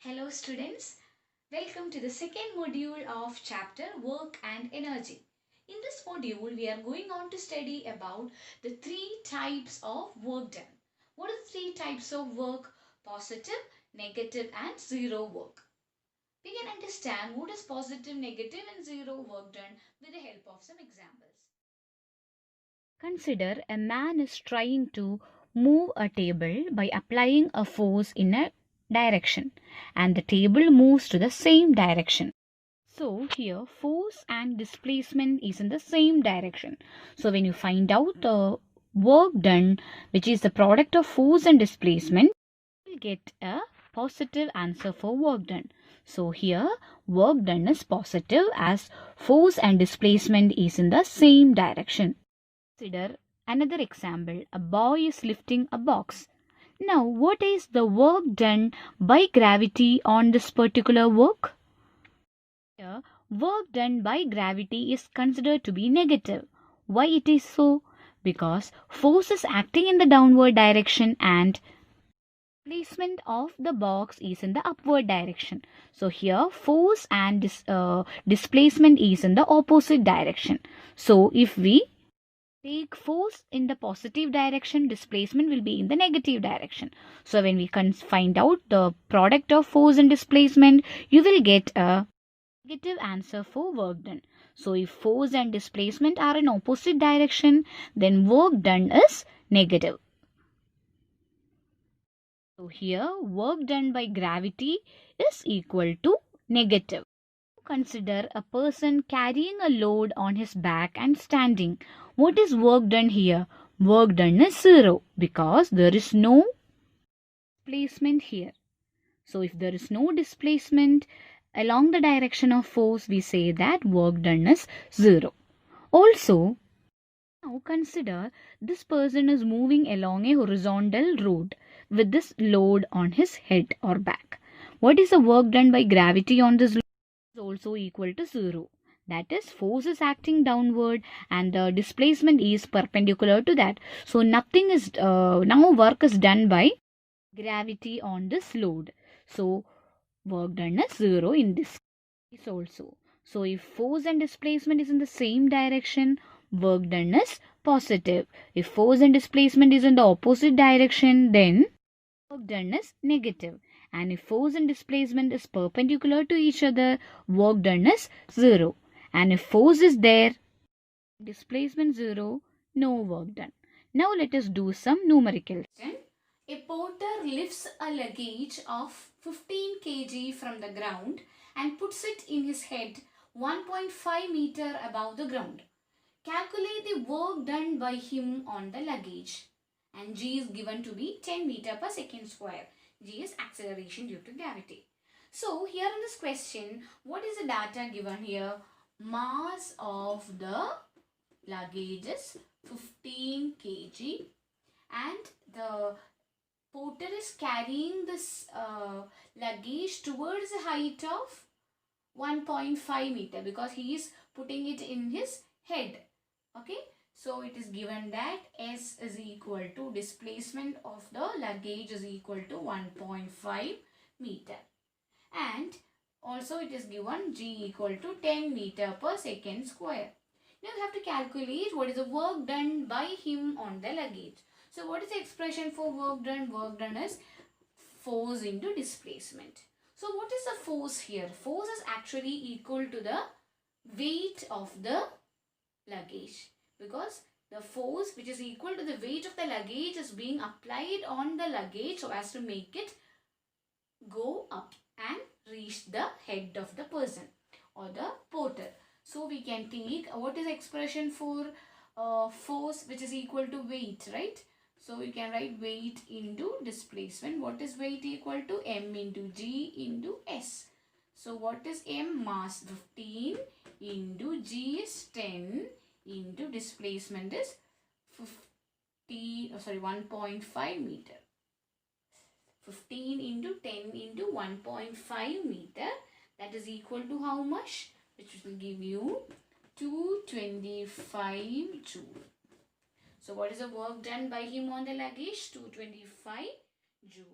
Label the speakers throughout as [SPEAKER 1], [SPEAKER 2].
[SPEAKER 1] Hello students, welcome to the second module of chapter Work and Energy. In this module, we are going on to study about the three types of work done. What are the three types of work? Positive, negative and zero work. We can understand what is positive, negative and zero work done with the help of some examples.
[SPEAKER 2] Consider a man is trying to move a table by applying a force in a direction and the table moves to the same direction. So here force and displacement is in the same direction. So when you find out the work done, which is the product of force and displacement, you will get a positive answer for work done. So here work done is positive as force and displacement is in the same direction. Consider another example. A boy is lifting a box. Now, what is the work done by gravity on this particular work? Here, work done by gravity is considered to be negative. Why it is so? Because force is acting in the downward direction and placement of the box is in the upward direction. So here force and displacement is in the opposite direction. So if we take force in the positive direction, displacement will be in the negative direction. So when we can find out the product of force and displacement, you will get a negative answer for work done. So if force and displacement are in opposite direction, then work done is negative. So here work done by gravity is equal to negative. Consider a person carrying a load on his back and standing. What is work done here? Work done is zero because there is no displacement here. So if there is no displacement along the direction of force, we say that work done is zero. Also, now consider this person is moving along a horizontal road with this load on his head or back. What is the work done by gravity on this load? Is also equal to 0. That is, force is acting downward and the displacement is perpendicular to that. So nothing is now work is done by gravity on this load. So work done is 0 in this case also. So if force and displacement is in the same direction, work done is positive. If force and displacement is in the opposite direction, then work done is negative. And if force and displacement is perpendicular to each other, work done is 0. And if force is there, displacement 0, no work done. Now let us do some numericals.
[SPEAKER 1] A porter lifts a luggage of 15 kg from the ground and puts it in his head 1.5 meter above the ground. Calculate the work done by him on the luggage. And g is given to be 10 meter per second square. G is acceleration due to gravity. So here in this question, what is the data given here? Mass of the luggage is 15 kg and the porter is carrying this luggage towards a height of 1.5 meter because he is putting it in his head. Okay, so it is given that S is equal to displacement of the luggage is equal to 1.5 meter and also it is given G equal to 10 meter per second square. Now you have to calculate what is the work done by him on the luggage. So what is the expression for work done? Work done is force into displacement. So what is the force here? Force is actually equal to the weight of the luggage because the force which is equal to the weight of the luggage is being applied on the luggage so as to make it go up and reach the head of the person or the porter. So we can take what is the expression for force which is equal to weight, right? So we can write weight into displacement. What is weight equal to? M into G into S. So what is M? Mass 15 into G is 10 into displacement is 1.5 meter. 15 into 10 into 1.5 meter, that is equal to how much? Which will give you 225 joule. So what is the work done by him on the luggage? 225 joule.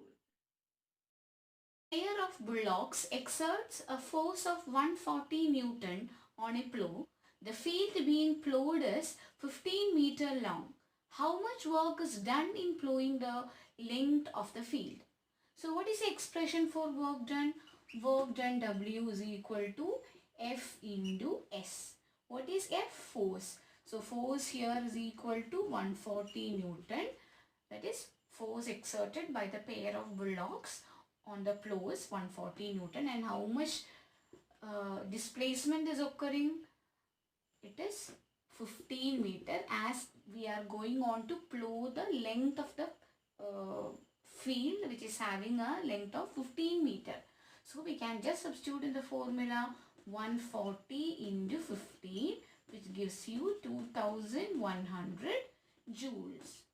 [SPEAKER 1] Pair of bullocks exerts a force of 140 Newton on a plow. The field being plowed is 15 meter long. How much work is done in plowing the length of the field? So what is the expression for work done? Work done W is equal to F into S. What is F? Force. So force here is equal to 140 Newton. That is force exerted by the pair of bullocks on the plow is 140 Newton. And how much displacement is occurring? It is 15 meter, as we are going on to plow the length of the field which is having a length of 15 meter. So we can just substitute in the formula 140 into 15, which gives you 2100 joules.